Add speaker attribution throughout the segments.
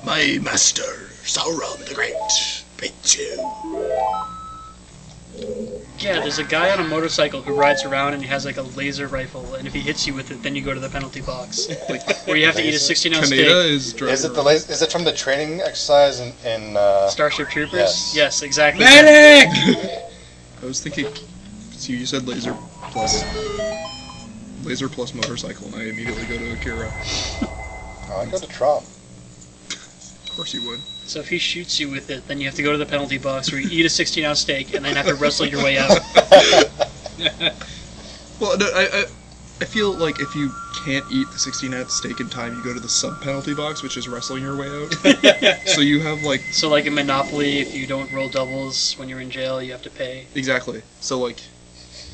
Speaker 1: My master, Sauron the Great, bids you.
Speaker 2: Yeah, there's a guy on a motorcycle who rides around and he has like a laser rifle, and if he hits you with it, then you go to the penalty box. Where you have to eat a 16-ounce steak.
Speaker 3: Is it from the training exercise in
Speaker 2: Starship Troopers? Yes, exactly.
Speaker 4: Medic!
Speaker 1: I was thinking, so you said laser plus motorcycle, and I immediately go to Akira.
Speaker 3: Oh, I go to Trump.
Speaker 1: Of course you would.
Speaker 2: So if he shoots you with it, then you have to go to the penalty box where you eat a 16-ounce steak and then have to wrestle your way out.
Speaker 1: Well, no, I feel like if you can't eat the 16-ounce steak in time, you go to the sub-penalty box, which is wrestling your way out. So you have like...
Speaker 2: So like in Monopoly, if you don't roll doubles when you're in jail, you have to pay.
Speaker 1: Exactly. So like,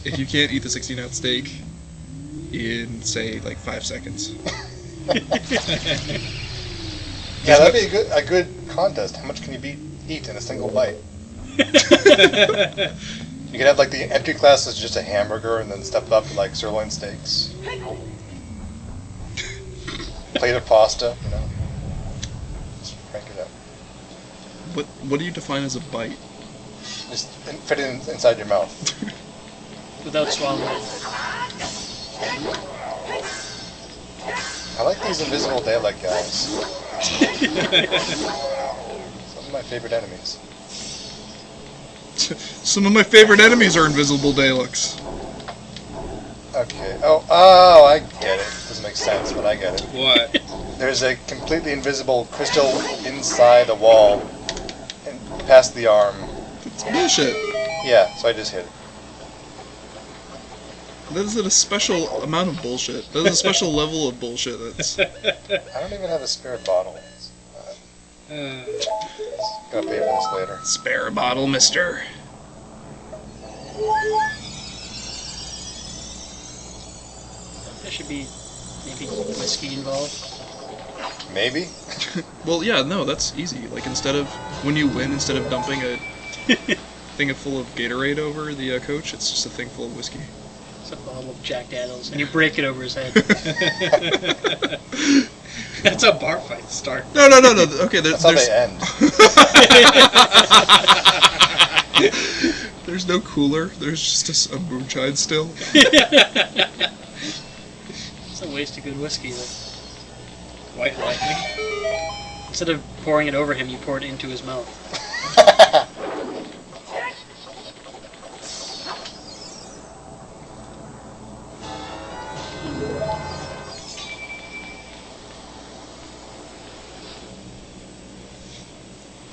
Speaker 1: if you can't eat the 16-ounce steak in, say, like 5 seconds...
Speaker 3: Yeah, that'd be a good contest. How much can you eat in a single bite? You could have like the entry class is just a hamburger, and then step it up to like sirloin steaks, plate of pasta. You know, just crank it up.
Speaker 1: What do you define as a bite?
Speaker 3: Just fit it inside your mouth.
Speaker 2: Without swallowing it.
Speaker 3: I like these invisible daylight guys. Some of my favorite enemies.
Speaker 1: Some of my favorite enemies are invisible Daleks.
Speaker 3: Okay. Oh, I get it. Doesn't make sense, but I get it.
Speaker 4: What?
Speaker 3: There's a completely invisible crystal inside a wall, and past the arm.
Speaker 1: It's bullshit.
Speaker 3: Yeah, so I just hit it.
Speaker 1: That is a special amount of bullshit. That is a special level of bullshit. That's.
Speaker 3: I don't even have a spare bottle. Gonna pay for this later.
Speaker 1: Spare a bottle, mister.
Speaker 2: There should be maybe whiskey involved.
Speaker 3: Maybe?
Speaker 1: Well, yeah, no, that's easy. Like, when you win, instead of dumping a thing full of Gatorade over the coach, it's just a thing full of whiskey.
Speaker 2: It's a bottle of Jack Daniels, and you break it over his head.
Speaker 4: That's how bar fights start.
Speaker 1: No. Okay,
Speaker 3: That's how they end.
Speaker 1: There's no cooler. There's just a moonshine still.
Speaker 2: It's a waste of good whiskey, though.
Speaker 4: White lightning.
Speaker 2: Instead of pouring it over him, you pour it into his mouth.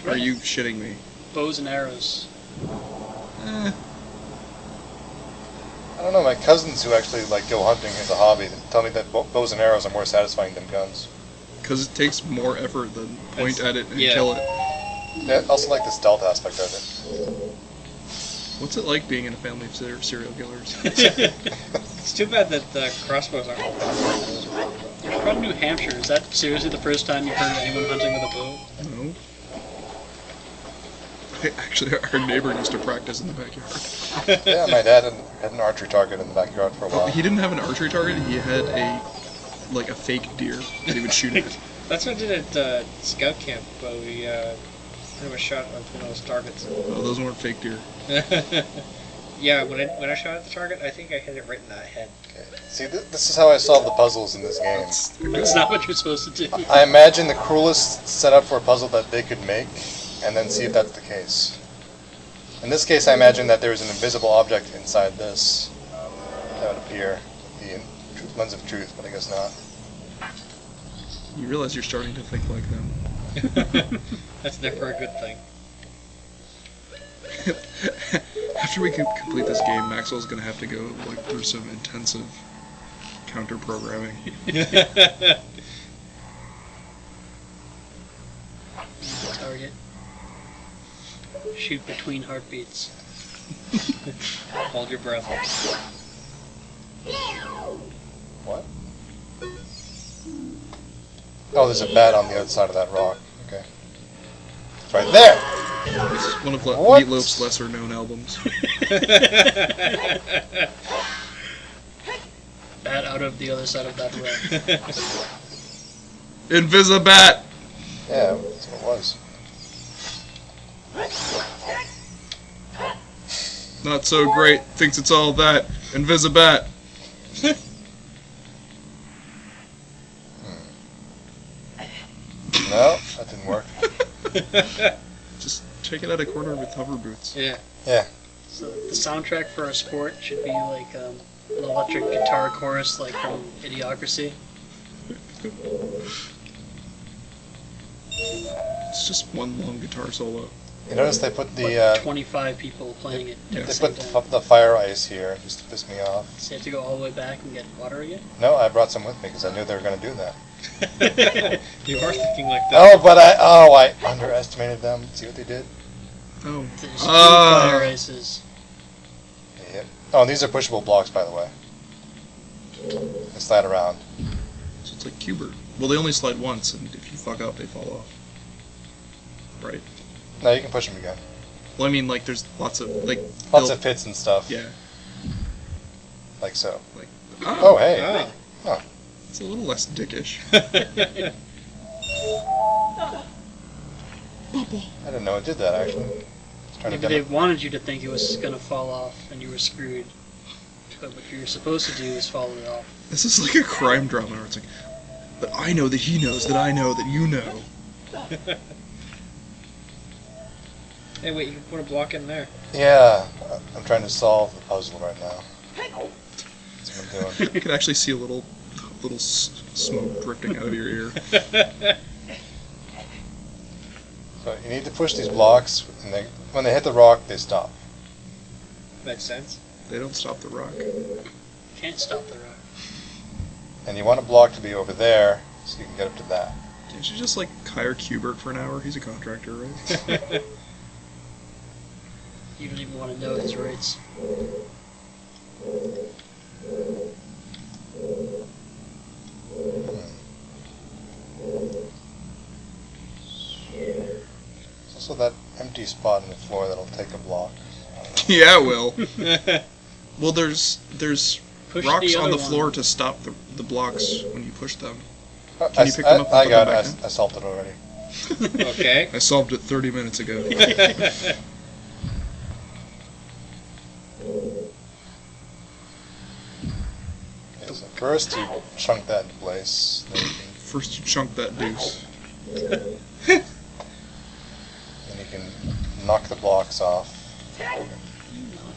Speaker 1: Are you shitting me?
Speaker 2: Bows and arrows.
Speaker 1: Eh.
Speaker 3: I don't know, my cousins who actually like go hunting as a hobby tell me that bows and arrows are more satisfying than guns.
Speaker 1: Because it takes more effort than point at it and
Speaker 4: yeah.
Speaker 1: kill it.
Speaker 3: Yeah, I also like the stealth aspect of it.
Speaker 1: What's it like being in a family of serial killers?
Speaker 4: It's too bad that the crossbows aren't all possible.
Speaker 2: You're from New Hampshire. Is that seriously the first time you've heard of anyone hunting with a bow?
Speaker 1: No. Actually, our neighbor used to practice in the backyard.
Speaker 3: Yeah, my dad had an archery target in the backyard for a while.
Speaker 1: He didn't have an archery target. He had a fake deer that he would shoot at.
Speaker 4: That's what I did at scout camp. We pretty much shot on one of those targets.
Speaker 1: Oh, those weren't fake deer.
Speaker 4: Yeah, when I shot at the target, I think I hit it right in the head.
Speaker 3: Okay. See, this is how I solve the puzzles in this game.
Speaker 2: That's not what you're supposed to do.
Speaker 3: I imagine the cruelest setup for a puzzle that they could make, and then see if that's the case. In this case, I imagine that there is an invisible object inside this that would appear, the lens of truth, but I guess not.
Speaker 1: You realize you're starting to think like them.
Speaker 4: That's never a good thing.
Speaker 1: After we complete this game, Maxwell's gonna have to go through some intensive counter programming.
Speaker 2: Target. Shoot between heartbeats.
Speaker 4: Hold your breath.
Speaker 3: What? Oh, there's a bat on the other side of that rock. Okay. It's right there!
Speaker 1: This is one of
Speaker 3: What?
Speaker 1: Meatloaf's lesser-known albums.
Speaker 2: Bat out of the other side of that rock.
Speaker 1: Invisibat!
Speaker 3: Yeah, was.
Speaker 1: Not so great. Thinks it's all that. Invisibat.
Speaker 3: No, that didn't work.
Speaker 1: Just check it out a corner with hover boots.
Speaker 4: Yeah.
Speaker 3: Yeah.
Speaker 2: So the soundtrack for a sport should be like an electric guitar chorus, like from Idiocracy.
Speaker 1: It's just one long guitar solo.
Speaker 3: You notice they put
Speaker 2: Like
Speaker 3: the
Speaker 2: 25 people playing it
Speaker 1: Yeah.
Speaker 2: at
Speaker 3: they
Speaker 2: the same
Speaker 3: put
Speaker 2: time.
Speaker 3: the fire ice here just to piss me off.
Speaker 2: So you have to go all the way back and get water again?
Speaker 3: No, I brought some with me because I knew they were going to do that.
Speaker 4: You are thinking like that.
Speaker 3: Oh, but I underestimated them. See what they did?
Speaker 1: Oh.
Speaker 2: There's two fire ices.
Speaker 3: Yep. Oh, and these are pushable blocks, by the way. They slide around.
Speaker 1: So it's like Cubert. Well, they only slide once, and if you fuck up, they fall off. Right.
Speaker 3: No, you can push them again.
Speaker 1: Well, I mean, like, there's lots of, like...
Speaker 3: Lots
Speaker 1: they'll-
Speaker 3: of pits and stuff.
Speaker 1: Yeah.
Speaker 3: Like so.
Speaker 1: Oh,
Speaker 3: Oh, hey.
Speaker 4: Ah.
Speaker 1: it's a little less dickish. Bubble.
Speaker 3: I didn't know it did that, actually. It's trying
Speaker 2: Maybe
Speaker 3: to
Speaker 2: they
Speaker 3: demo-
Speaker 2: wanted you to think it was going to fall off and you were screwed. But what you're supposed to do is follow it off.
Speaker 1: This is like a crime drama where it's like, but I know that he knows that I know that you know.
Speaker 4: Hey, wait, you can put a block in there.
Speaker 3: Yeah, I'm trying to solve the puzzle right now. That's what I'm doing.
Speaker 1: You can actually see a little smoke drifting out of your ear.
Speaker 3: So you need to push these blocks, and when they hit the rock, they stop.
Speaker 4: Makes sense.
Speaker 1: They don't stop the rock.
Speaker 2: Can't stop the rock.
Speaker 3: And you want a block to be over there, so you can get up to that.
Speaker 1: Can't you just like hire Cubert for an hour? He's a contractor, right?
Speaker 2: You don't even want to know his rates.
Speaker 3: There's also that empty spot in the floor that'll take a block.
Speaker 1: Yeah, it will. Well, there's
Speaker 2: Push
Speaker 1: rocks
Speaker 2: the
Speaker 1: on
Speaker 2: other
Speaker 1: the floor
Speaker 2: one.
Speaker 1: to stop the blocks when you push them.
Speaker 3: Can
Speaker 1: you pick them up and
Speaker 3: I
Speaker 1: put
Speaker 3: got
Speaker 1: them
Speaker 3: it.
Speaker 1: back in?
Speaker 3: I solved it already.
Speaker 4: Okay.
Speaker 1: I solved it 30 minutes ago.
Speaker 3: Okay, so first you chunk that into place. Then you
Speaker 1: First you chunk that deuce.
Speaker 3: can knock the blocks off,
Speaker 2: Knock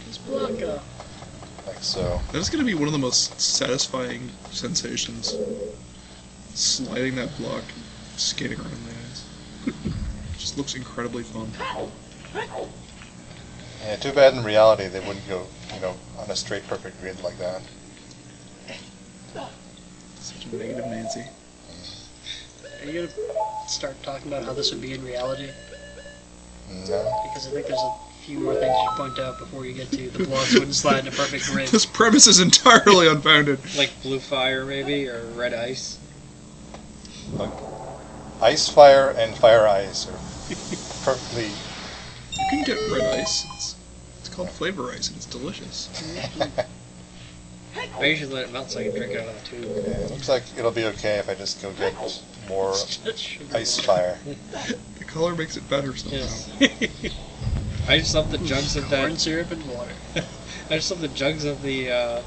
Speaker 2: his block off.
Speaker 3: like so.
Speaker 1: That is going to be one of the most satisfying sensations. Sliding that block, skating around the ice. Just looks incredibly fun.
Speaker 3: Yeah, too bad in reality they wouldn't go, on a straight perfect grid like that.
Speaker 1: Such a negative Nancy.
Speaker 2: Are you going to start talking about how this would be in reality?
Speaker 3: No.
Speaker 2: Because I think there's a few more things you should point out before you get to the blocks wouldn't slide in a perfect grid.
Speaker 1: This premise is entirely unfounded.
Speaker 4: Like blue fire, maybe, or red ice.
Speaker 3: Look, ice fire and fire ice are perfectly.
Speaker 1: You can get red ice. It's called flavor ice and it's delicious.
Speaker 4: Maybe you should let it melt so I can drink it out of the tube.
Speaker 3: Yeah, it looks like it'll be okay if I just go get more ice fire.
Speaker 1: The color makes it better somehow.
Speaker 4: Yes. I just love the jugs of
Speaker 2: Corn
Speaker 4: that.
Speaker 2: syrup and water.
Speaker 4: I just love the jugs of the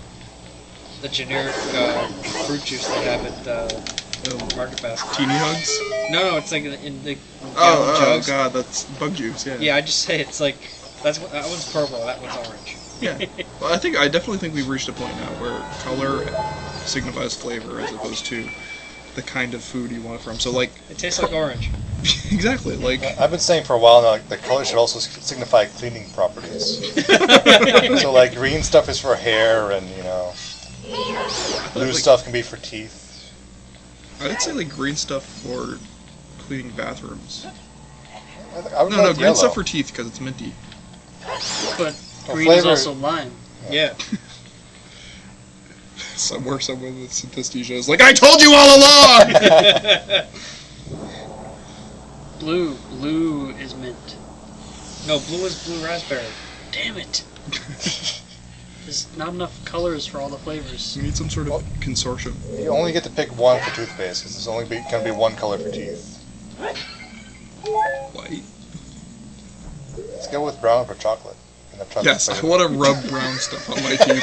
Speaker 4: generic fruit juice they have at Market Basket.
Speaker 1: Teeny hugs?
Speaker 4: No, it's like in the
Speaker 1: Oh,
Speaker 4: gallon jugs.
Speaker 1: god, that's bug that yeah.
Speaker 4: Yeah, I just say it's like that one's purple, that one's orange.
Speaker 1: Yeah. Well, I definitely think we've reached a point now where color signifies flavor as opposed to the kind of food you want it from. So like
Speaker 4: It tastes like orange.
Speaker 1: exactly, like
Speaker 3: I've been saying for a while now, like, the color should also signify cleaning properties. So like green stuff is for hair, and blue
Speaker 1: like-
Speaker 3: stuff can be for teeth.
Speaker 1: I'd say like green stuff for cleaning bathrooms.
Speaker 3: I would
Speaker 1: No,
Speaker 3: go
Speaker 1: no,
Speaker 3: with
Speaker 1: green
Speaker 3: yellow.
Speaker 1: stuff for teeth because it's minty.
Speaker 2: But
Speaker 3: Well,
Speaker 2: green is
Speaker 3: flavor-
Speaker 2: also lime.
Speaker 4: Yeah.
Speaker 1: Somewhere someone with synesthesia is like, I told you all along!
Speaker 2: Blue is mint.
Speaker 4: No, blue is blue raspberry.
Speaker 2: Damn it. There's not enough colors for all the flavors.
Speaker 1: We need some sort of consortium.
Speaker 3: You only get to pick one for toothpaste because there's only going to be one color for teeth.
Speaker 1: White.
Speaker 3: Let's go with brown for chocolate. And I've tried
Speaker 1: Yes,
Speaker 3: this
Speaker 1: I want to rub brown stuff on my teeth.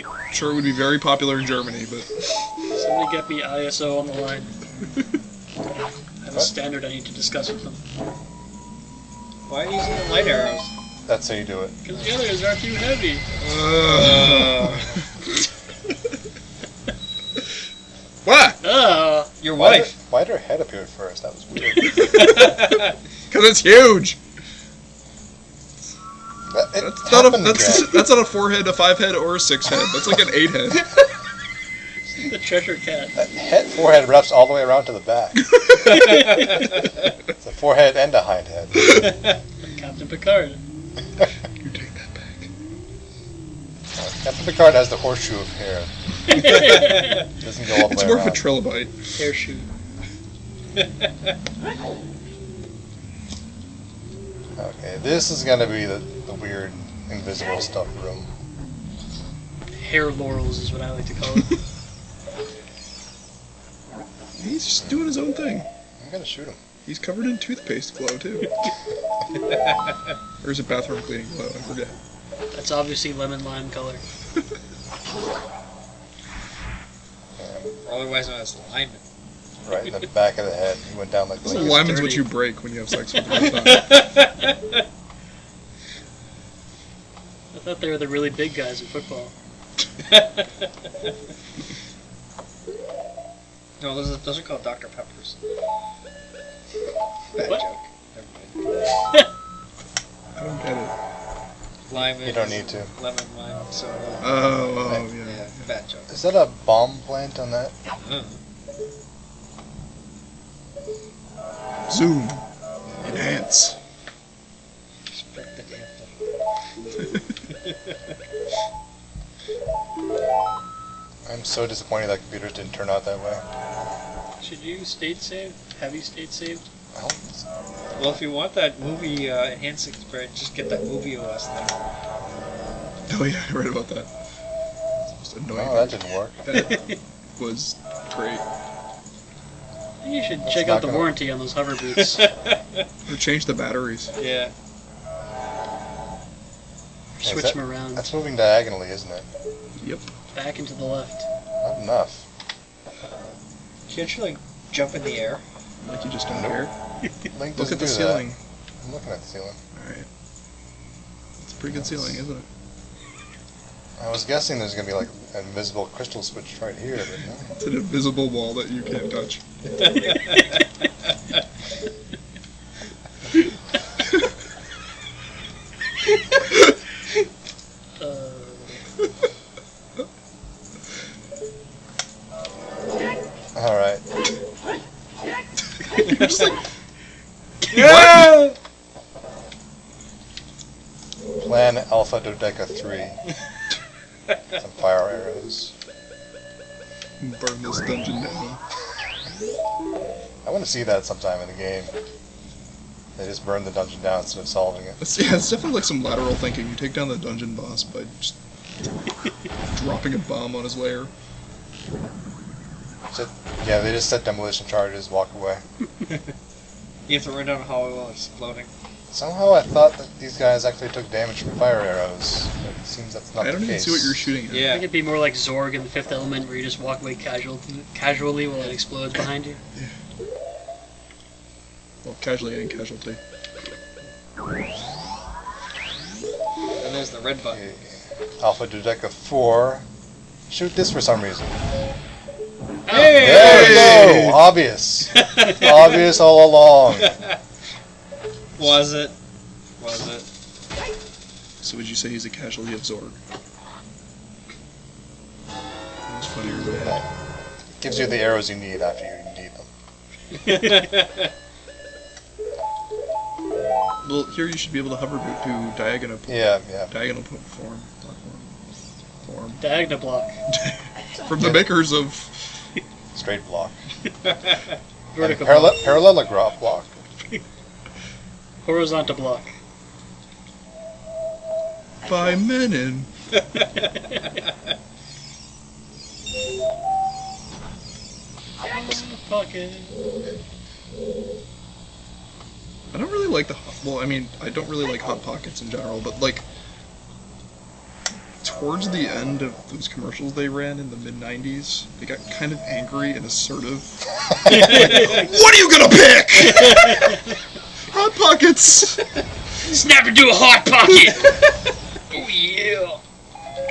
Speaker 1: I'm sure it would be very popular in Germany, but
Speaker 2: Somebody get me ISO on the line. I have a standard I need to discuss with them.
Speaker 4: Why are you using the light arrows?
Speaker 3: That's how you do it.
Speaker 2: Because the others are too heavy.
Speaker 1: what?
Speaker 4: Your wife.
Speaker 3: Why did her head appear at first? That was weird.
Speaker 1: Because it's huge. That's not a 4-head, a 5-head, or a 6-head. That's like an 8-head.
Speaker 2: The treasure cat.
Speaker 3: That forehead wraps all the way around to the back. It's a forehead and a hind head.
Speaker 2: Captain Picard.
Speaker 1: You take that back.
Speaker 3: Captain Picard has the horseshoe of hair. Doesn't go all the
Speaker 1: It's
Speaker 3: way
Speaker 1: more of a
Speaker 3: around.
Speaker 1: trilobite.
Speaker 2: Hair shoe.
Speaker 3: Okay, this is gonna be the weird invisible stuff room.
Speaker 2: Hair laurels is what I like to call it.
Speaker 1: He's just doing his own thing.
Speaker 3: I'm gonna shoot him.
Speaker 1: He's covered in toothpaste glow, too. Or is it bathroom cleaning glow? I forget.
Speaker 2: That's obviously lemon lime color.
Speaker 4: Otherwise known as lineman.
Speaker 3: Right in the back of the head. He went down like
Speaker 1: So
Speaker 3: this.
Speaker 1: Lyman's
Speaker 2: dirty.
Speaker 1: what you break when you have sex with the first time.
Speaker 2: I thought they were the really big guys in football.
Speaker 4: No, those are called Dr. Peppers. Bad
Speaker 2: What?
Speaker 4: joke. Never mind.
Speaker 1: I don't get it.
Speaker 4: Lime.
Speaker 3: You don't need to.
Speaker 4: Lemon, lime, soda.
Speaker 1: Oh,
Speaker 4: Yeah,
Speaker 1: yeah.
Speaker 4: bad joke.
Speaker 3: Is that a bomb plant on that?
Speaker 1: Zoom. Enhance.
Speaker 4: Split the damn thing.
Speaker 3: I'm so disappointed that computers didn't turn out that way.
Speaker 2: Should you state save? Have you state saved?
Speaker 3: Well,
Speaker 4: Well, if you want that movie enhancing spread, just get that movie OS thing.
Speaker 1: Oh, yeah, I read about that. It's just annoying.
Speaker 3: no, that didn't work.
Speaker 1: That was great.
Speaker 2: I think you should
Speaker 3: That's
Speaker 2: check
Speaker 3: not
Speaker 2: out the
Speaker 3: gonna-
Speaker 2: warranty on those hover boots.
Speaker 1: Or change the batteries.
Speaker 4: Yeah.
Speaker 2: Switch them around.
Speaker 3: That's moving diagonally, isn't it?
Speaker 1: Yep.
Speaker 2: Back and to the left.
Speaker 3: Not enough.
Speaker 4: Can't you, like, jump in the air?
Speaker 1: Like you just don't
Speaker 3: Nope.
Speaker 1: care.
Speaker 3: Link
Speaker 1: Look
Speaker 3: doesn't
Speaker 1: at the
Speaker 3: do
Speaker 1: ceiling.
Speaker 3: that. I'm looking at the ceiling.
Speaker 1: Alright. It's a pretty good ceiling, isn't it?
Speaker 3: I was guessing there's gonna be like an invisible crystal switch right here, but no.
Speaker 1: It's an invisible wall that you can't touch.
Speaker 3: Alright.
Speaker 1: You're just like,
Speaker 4: Yeah!
Speaker 3: Plan Alpha Dodeca 3. Some fire arrows.
Speaker 1: burn this dungeon down.
Speaker 3: I want to see that sometime in the game. They just burn the dungeon down instead of solving it.
Speaker 1: Yeah, it's definitely like some lateral thinking. You take down the dungeon boss by just dropping a bomb on his lair.
Speaker 3: Yeah, they just set demolition charges, walk away.
Speaker 4: You have to run down a hallway while it's exploding.
Speaker 3: Somehow I thought that these guys actually took damage from fire arrows, but it seems that's not
Speaker 1: I
Speaker 3: the
Speaker 1: don't even
Speaker 3: case.
Speaker 1: see what you're shooting at.
Speaker 2: I
Speaker 4: Yeah.
Speaker 2: think it'd be more like Zorg in the Fifth Element, where you just walk away casually while it explodes behind you.
Speaker 1: Well, casualty and casualty.
Speaker 4: And there's the red button.
Speaker 3: Okay. Alpha Dodeca 4. Shoot this for some reason.
Speaker 4: Hey!
Speaker 3: There we go! Obvious. Obvious all along.
Speaker 4: Was it? Was it?
Speaker 1: So would you say he's a casualty of Zorg? That was funnier than that.
Speaker 3: Gives you the arrows you need after you need them.
Speaker 1: Well, here you should be able to hover boot to diagonal
Speaker 3: Yeah.
Speaker 1: form.
Speaker 2: Diagonal block.
Speaker 1: From the makers of
Speaker 3: Straight block.
Speaker 2: Vertical
Speaker 3: And
Speaker 2: block.
Speaker 3: parallelogram block.
Speaker 2: Horizontal block.
Speaker 1: by Menin.
Speaker 2: Pocket.
Speaker 1: I don't really like the well. I mean, I don't really like Hot Pockets in general, but like towards the end of those commercials they ran in the mid '90s, they got kind of angry and assertive. Like, what are you gonna pick? Hot Pockets.
Speaker 2: Snap into a hot pocket. Oh yeah.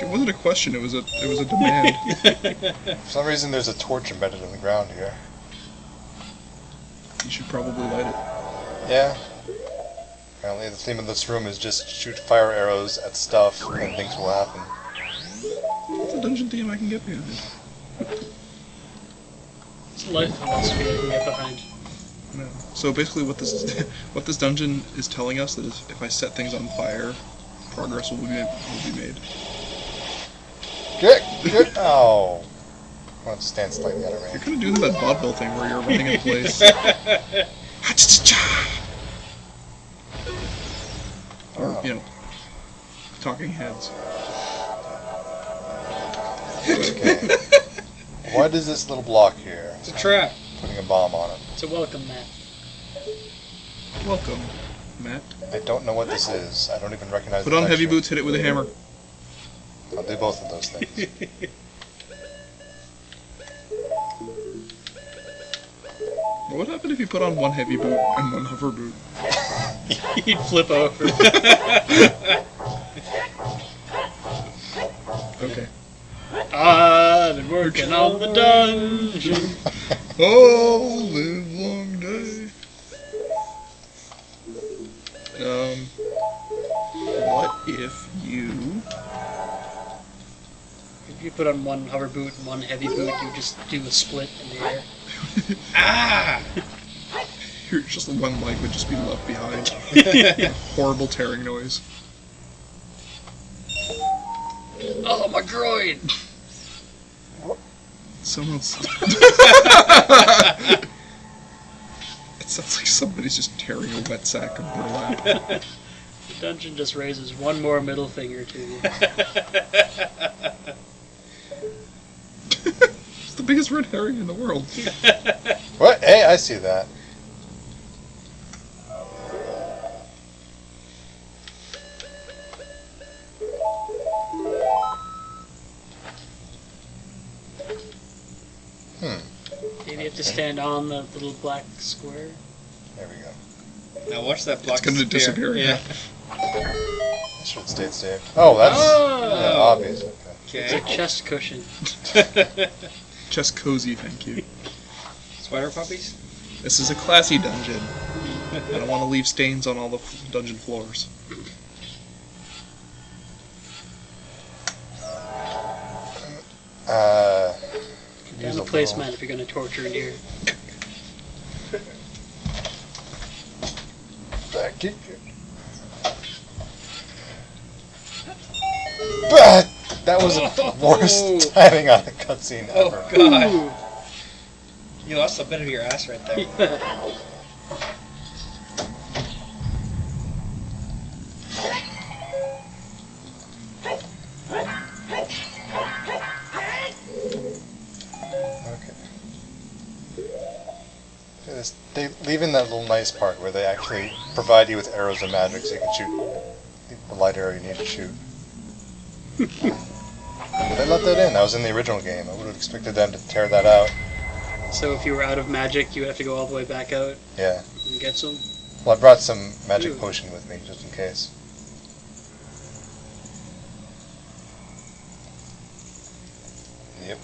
Speaker 1: It wasn't a question. It was a demand.
Speaker 3: For some reason, there's a torch embedded in the ground here.
Speaker 1: You should probably light it.
Speaker 3: Yeah. Apparently, the theme of this room is just shoot fire arrows at stuff and things will happen.
Speaker 1: It's a dungeon theme I can get behind.
Speaker 2: It's a life philosophy I can get behind.
Speaker 1: No. So basically, what this dungeon is telling us is if I set things on fire, progress will be made.
Speaker 3: Good. Oh. I want to stand slightly out of
Speaker 1: You're
Speaker 3: range.
Speaker 1: kind of doing that vaudeville thing where you're running in place. Or, you know, talking heads.
Speaker 3: Okay. What is this little block here?
Speaker 4: It's a trap.
Speaker 3: Putting a bomb on it.
Speaker 2: It's a welcome mat.
Speaker 1: Welcome, Matt.
Speaker 3: I don't know what this is. I don't even recognize
Speaker 1: Put
Speaker 3: the
Speaker 1: on heavy
Speaker 3: texture.
Speaker 1: boots, hit it with a hammer.
Speaker 3: I'll do both of those things.
Speaker 1: What happened if you put on one heavy boot and one hover boot?
Speaker 2: He'd flip over.
Speaker 1: Okay.
Speaker 2: I've been working on the dungeon.
Speaker 1: Oh, live long day. What if you...
Speaker 2: If you put on one hover boot and one heavy boot, you just do a split in the air.
Speaker 4: Ah!
Speaker 1: Just one leg would just be left behind. A horrible tearing noise.
Speaker 2: Oh, my groin!
Speaker 1: Someone's... It sounds like somebody's just tearing a wet sack of burlap.
Speaker 2: The dungeon just raises one more middle finger to you.
Speaker 1: It's the biggest red herring in the world.
Speaker 3: What? Hey, I see that.
Speaker 2: Maybe you have to stand on the little black square.
Speaker 3: There we go.
Speaker 4: Now watch that block
Speaker 1: It's gonna disappear,
Speaker 4: Yeah.
Speaker 3: That should stay saved. Oh, that's yeah, obvious. Okay.
Speaker 2: It's a
Speaker 4: Okay.
Speaker 2: chest cushion.
Speaker 1: Just cozy, thank you.
Speaker 4: Sweater puppies?
Speaker 1: This is a classy dungeon. I don't want to leave stains on all the dungeon floors.
Speaker 3: Could
Speaker 2: Down
Speaker 3: use
Speaker 2: the
Speaker 3: a
Speaker 2: placemat
Speaker 3: little-
Speaker 2: if you're going to torture an ear.
Speaker 3: Back it. Bah! That was the worst timing on a cutscene
Speaker 4: Oh
Speaker 3: ever.
Speaker 4: god. You lost a bit of your ass right there.
Speaker 3: Okay. They leave in that little nice part where they actually provide you with arrows of magic so you can shoot the light arrow you need to shoot. But they let that in. That was in the original game. I would have expected them to tear that out.
Speaker 2: So if you were out of magic, you would have to go all the way back out
Speaker 3: Yeah.
Speaker 2: and get some.
Speaker 3: Well, I brought some magic
Speaker 2: Ooh.
Speaker 3: potion with me just in case. Yep.